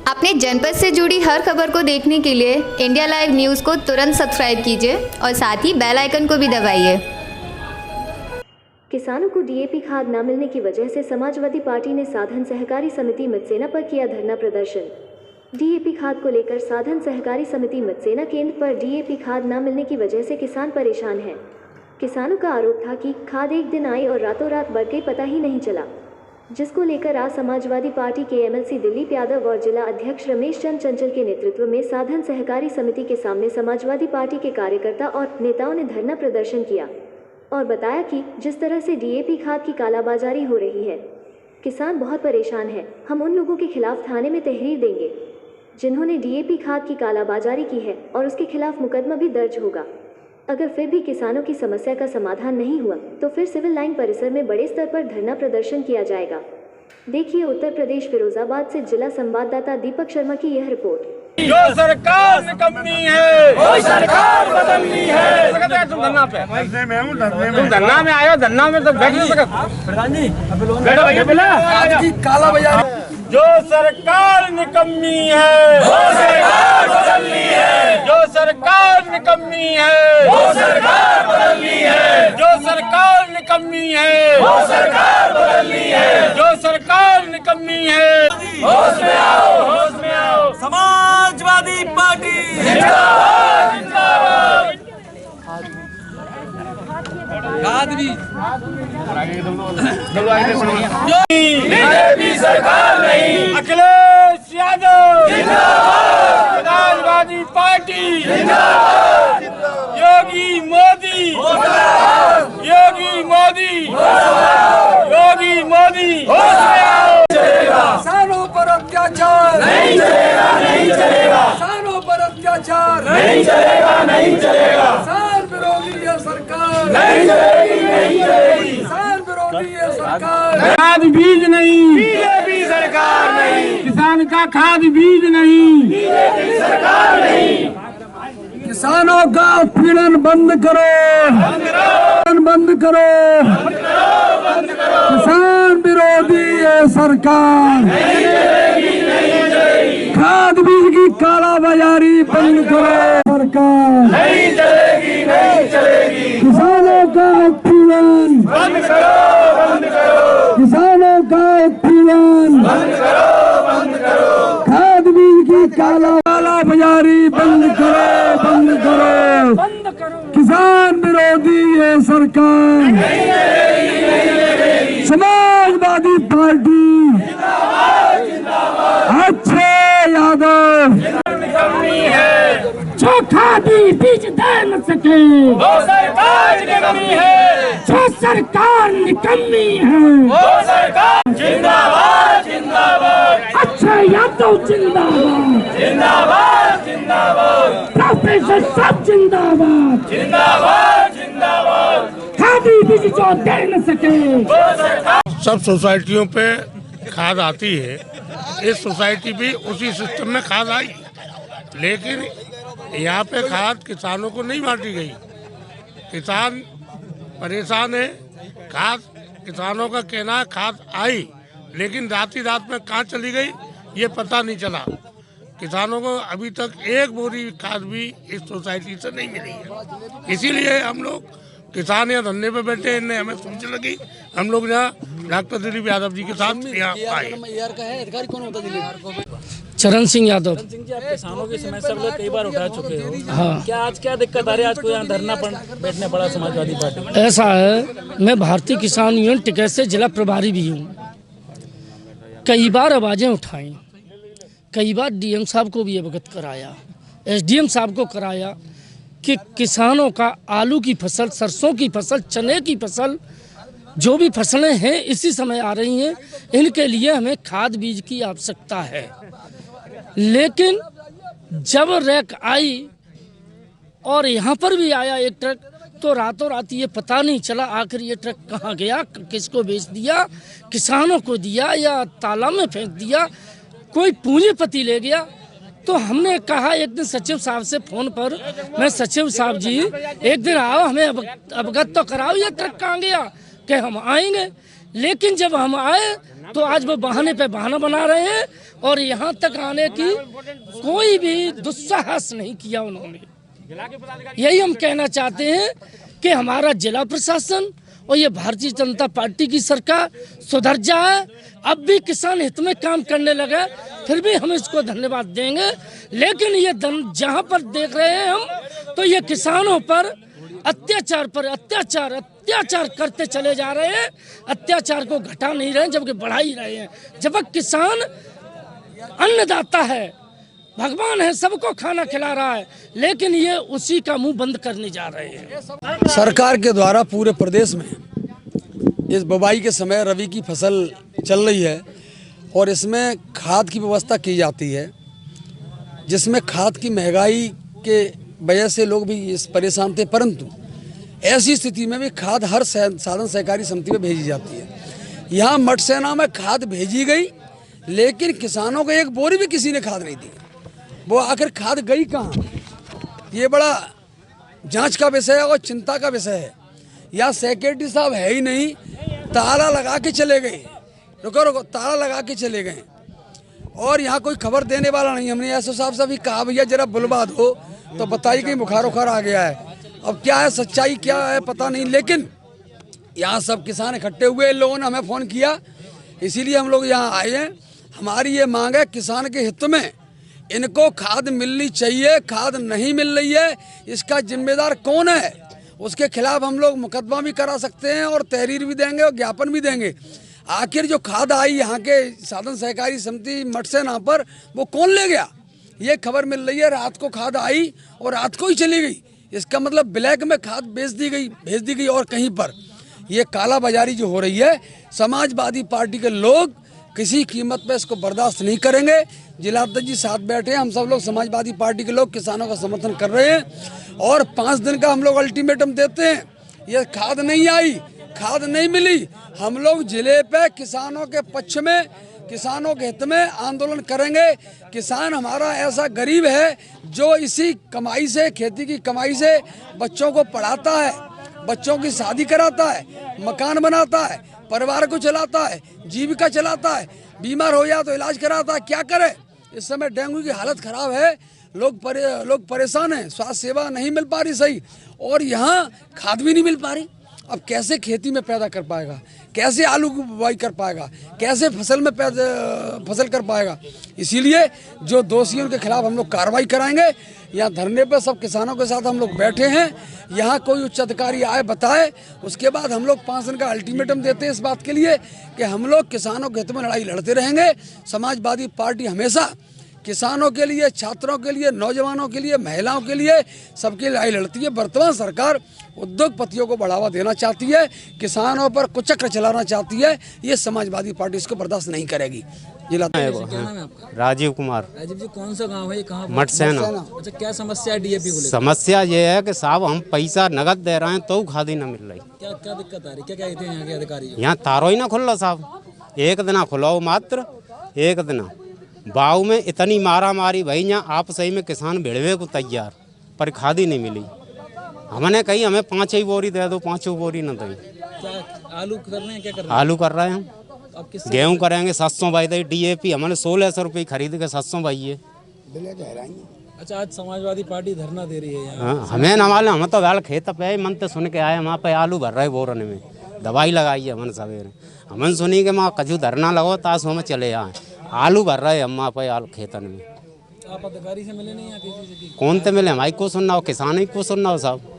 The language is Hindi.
अपने जनपद से जुड़ी हर खबर को देखने के लिए इंडिया लाइव न्यूज़ को तुरंत सब्सक्राइब कीजिए और साथ ही बेल आइकन को भी दबाइए। किसानों को डीएपी खाद न मिलने की वजह से समाजवादी पार्टी ने साधन सहकारी समिति मत्सेना पर किया धरना प्रदर्शन। डीएपी खाद को लेकर साधन सहकारी समिति मत्सेना केंद्र पर डीएपी खाद न मिलने की वजह से किसान परेशान हैं। किसानों का आरोप था कि खाद एक दिन आई और रातों रात बढ़ गई, पता ही नहीं चला, जिसको लेकर आज समाजवादी पार्टी के एमएलसी दिलीप यादव और जिला अध्यक्ष रमेश चंद चंचल के नेतृत्व में साधन सहकारी समिति के सामने समाजवादी पार्टी के कार्यकर्ता और नेताओं ने धरना प्रदर्शन किया और बताया कि जिस तरह से डीएपी खाद की कालाबाजारी हो रही है, किसान बहुत परेशान है। हम उन लोगों के खिलाफ थाने में तहरीर देंगे जिन्होंने डीएपी खाद की कालाबाजारी की है और उसके खिलाफ मुकदमा भी दर्ज होगा। अगर फिर भी किसानों की समस्या का समाधान नहीं हुआ तो फिर सिविल लाइन परिसर में बड़े स्तर पर धरना प्रदर्शन किया जाएगा। देखिए उत्तर प्रदेश फिरोजाबाद से जिला संवाददाता दीपक शर्मा की यह रिपोर्ट। जो सरकार निकम्मी है वो सरकार बदलनी है। तुम धरना में आयो, धरना में तो बैठ नहीं सकते। प्रधान जी बैठो भैया, आज की काला बाजार। जो सरकार निकम्मी है वो सरकार बदलनी है। जो सरकार निकम्मी है वो सरकार बदलनी है। जो सरकार निकम्मी है वो सरकार बदलनी है। जो सरकार निकम्मी है, होश में आओ, होश में आओ। समाजवादी पार्टी जिंदाबाद, जिंदाबाद। बीजेपी सरकार नहीं, अखिलेश यादव जिंदाबाद। समाजवादी पार्टी जिंदाबाद। योगी मोदी, योगी मोदी, योगी मोदी, किसानों पर अत्याचार नहीं चलेगा, नहीं चलेगा। किसानों पर अत्याचार नहीं चलेगा, नहीं चलेगा। किसान विरोधी है सरकार, नहीं चलेगी, नहीं चलेगी। किसान विरोधी है सरकार। खाद बीज नहीं, बीजेपी सरकार नहीं। किसान का खाद बीज नहीं, बीजेपी सरकार नहीं। किसानों का उत्पीड़न बंद करो, बंद करो, बंद करो, बंद करो, बंद करो। किसान विरोधी है सरकार, नहीं चलेगी, नहीं चलेगी। खाद बीज की कालाबाजारी बंद करो सरकार, नहीं चलेगी, नहीं चलेगी। किसानों का उत्पीड़न बंद करो, बंद करो। किसानों का उत्पीड़न बंद करो, बंद करो। खाद बीज की कालाबाजारी बंद करो, बंद करो, बंद करो। किसान विरोधी है सरकार, नहीं चलेगी, नहीं चलेगी। समाजवादी पार्टी जिंदाबाद, जिंदाबाद। अच्छे यादव निकम्मी है, जो खादी बीज दे न सके वो सरकार निकम्मी है। जो सरकार निकम्मी है वो सरकार जिंदाबाद, जिंदाबाद। अच्छे यादव जिंदाबाद, जिंदाबाद, जिंदाबाद। प्रोफेसर सब जिंदाबाद, जिंदाबाद, जिंदाबाद। खादी बीज जो दे न सके वो सरकार। सब सोसाइटियों पे खाद आती है, इस सोसाइटी भी उसी सिस्टम में खाद आई, लेकिन यहाँ पे खाद किसानों को नहीं बांटी गई। किसान परेशान है। खाद किसानों का कहना है खाद आई, लेकिन रात ही रात में कहाँ चली गई ये पता नहीं चला। किसानों को अभी तक एक बोरी खाद भी इस सोसाइटी से नहीं मिली है। इसीलिए हम लोग किसान यहाँ धरने पे बैठे, इनने हमें सूचना लगी, हम लोग यहाँ डॉक्टर दिलीप यादव जी के साथ यहाँ आए। अधिकारी कौन होता दिलीप? चरण सिंह यादव। चरण सिंह जी, आप किसानों की समस्या को कई बार उठा चुके हो। हाँ, क्या आज क्या दिक्कत आ रही है? आज को यहाँ धरना बैठने पड़ा समाजवादी पार्टी? ऐसा है, मैं भारतीय किसान यूनियन टिकैत से जिला प्रभारी भी हूँ। कई बार आवाज़ें उठाई, कई बार डीएम साहब को भी अवगत कराया, एसडीएम साहब को कराया कि किसानों का आलू की फसल, सरसों की फसल, चने की फसल, जो भी फसलें हैं इसी समय आ रही हैं, इनके लिए हमें खाद बीज की आवश्यकता है। लेकिन जब रैक आई और यहाँ पर भी आया एक ट्रक, तो रातों रात ये पता नहीं चला आखिर ये ट्रक कहाँ गया, किसको बेच दिया, किसानों को दिया या तालाब में फेंक दिया, कोई पूंजीपति ले गया। तो हमने कहा एक दिन सचिव साहब से फ़ोन पर, मैं सचिव साहब जी एक दिन आओ हमें अवगत तो कराओ ये ट्रक कहाँ गया, कि हम आएंगे। लेकिन जब हम आए तो आज वो बहाने पे बहाना बना रहे हैं और यहाँ तक आने की कोई भी दुस्साहस नहीं किया उन्होंने। यही हम कहना चाहते हैं कि हमारा जिला प्रशासन और ये भारतीय जनता पार्टी की सरकार सुधर जाए, अब भी किसान हित में काम करने लगे, फिर भी हम इसको धन्यवाद देंगे। लेकिन ये जहाँ पर देख रहे हैं हम, तो ये किसानों पर अत्याचार करते चले जा रहे हैं। अत्याचार को घटा नहीं रहे हैं, जबकि बढ़ा ही रहे हैं। जब किसान अन्नदाता है, भगवान है, सबको खाना खिला रहा है, लेकिन ये उसी का मुंह बंद करने जा रहे हैं। सरकार के द्वारा पूरे प्रदेश में इस बुवाई के समय रबी की फसल चल रही है और इसमें खाद की व्यवस्था की जाती है, जिसमें खाद की महंगाई के वजह से लोग भी इस परेशान थे, परंतु ऐसी स्थिति में भी खाद हर साधन सहकारी समिति में भेजी जाती है। यहाँ मठ सेना में खाद भेजी गई, लेकिन किसानों को एक बोरी भी किसी ने खाद नहीं दी। वो आखिर खाद गई कहाँ, ये बड़ा जांच का विषय है और चिंता का विषय है। या सेक्रेटरी साहब है ही नहीं, ताला लगा के चले गए, रुको ताला लगा के चले गए और यहाँ कोई खबर देने वाला नहीं। हमने एसओ साहब से भी कहा भैया जरा बुलवा दो, तो बताइए कि बुखार उखार आ गया है। अब क्या है सच्चाई क्या है पता नहीं, लेकिन यहाँ सब किसान इकट्ठे हुए, इन लोगों ने हमें फ़ोन किया, इसीलिए हम लोग यहाँ आए हैं। हमारी ये मांग है किसान के हित में इनको खाद मिलनी चाहिए। खाद नहीं मिल रही है, इसका जिम्मेदार कौन है, उसके खिलाफ हम लोग मुकदमा भी करा सकते हैं और तहरीर भी देंगे और ज्ञापन भी देंगे। आखिर जो खाद आई यहाँ के साधन सहकारी समिति मठ सेना पर, वो कौन ले गया? ये खबर मिल रही है रात को खाद आई और रात को ही चली गई। इसका मतलब ब्लैक में खाद भेज दी गई और कहीं पर। ये काला बाजारी जो हो रही है, समाजवादी पार्टी के लोग किसी कीमत पे इसको बर्दाश्त नहीं करेंगे। जिलाध्यक्ष जी साथ बैठे हैं, हम सब लोग समाजवादी पार्टी के लोग किसानों का समर्थन कर रहे हैं और 5 दिन का हम लोग अल्टीमेटम देते हैं। ये खाद नहीं आई, खाद नहीं मिली, हम लोग जिले पे किसानों के पक्ष में, किसानों के हित में आंदोलन करेंगे। किसान हमारा ऐसा गरीब है जो इसी कमाई से, खेती की कमाई से बच्चों को पढ़ाता है, बच्चों की शादी कराता है, मकान बनाता है, परिवार को चलाता है, जीविका चलाता है, बीमार हो जाए तो इलाज कराता है। क्या करे, इस समय डेंगू की हालत खराब है, लोग परेशान हैं, स्वास्थ्य सेवा नहीं मिल पा रही सही, और यहाँ खाद भी नहीं मिल पा रही। अब कैसे खेती में पैदा कर पाएगा, कैसे आलू की बुवाई कर पाएगा, कैसे फसल कर पाएगा? इसीलिए जो दोषी हैं उनके खिलाफ हम लोग कार्रवाई कराएंगे। यहाँ धरने पर सब किसानों के साथ हम लोग बैठे हैं, यहाँ कोई उच्च अधिकारी आए बताए, उसके बाद हम लोग 5 दिन का अल्टीमेटम देते हैं इस बात के लिए कि हम लोग किसानों के हित में लड़ाई लड़ते रहेंगे। समाजवादी पार्टी हमेशा किसानों के लिए, छात्रों के लिए, नौजवानों के लिए, महिलाओं के लिए, सबके लड़ाई लड़ती है। वर्तमान सरकार उद्योगपतियों को बढ़ावा देना चाहती है, किसानों पर कुचक्र चलाना चाहती है। ये समाजवादी पार्टी इसको बर्दाश्त नहीं करेगी। जिला राजीव कुमार। राजीव जी, कौन सा गांव है? कहाँ? मठ सेना। अच्छा, क्या समस्या है डीएपी को लेकर? समस्या ये है कि साहब हम पैसा नगद दे रहे हैं तो खाद ही न मिल रही। क्या दिक्कत आ रही? क्या कहते हैं यहाँ के अधिकारी? यहाँ तारो ही ना खुल रहा साहब, एक दिन खुलाओ, मात्र एक दिन। बाऊ में इतनी मारा मारी भाई, यहाँ आप सही में किसान भिड़वे को तैयार, पर खाद ही नहीं मिली। हमने कही हमें 5 ही बोरी दे दो, 5 बोरी न दी। क्या आलू कर रहे हैं? क्या कर रहे हैं? आलू कर रहे हैं हम, अब किस गेहूँ करेंगे 700 भाई दे, डीएपी हमने 1600 रुपये खरीद के 700 भाई है। अच्छा, आज समाजवादी पार्टी धरना दे रही है यहाँ? हाँ, हमें न मालूम, हम तो वेल खेत पे मन तो सुन के आए, वहाँ पे आलू भर रहे बोरन में, दवाई लगाई है हमने सवेरे। हमने सुनी कि वहाँ कजू धरना लगो ताश में चले आए, आलू भर रहे हम वहाँ पे आलू खेतन में। आप अधिकारी से मिले नहीं? यहाँ किसी से? कौन से मिले, हमारी को सुनना हो, किसान ही को सुनना हो साहब।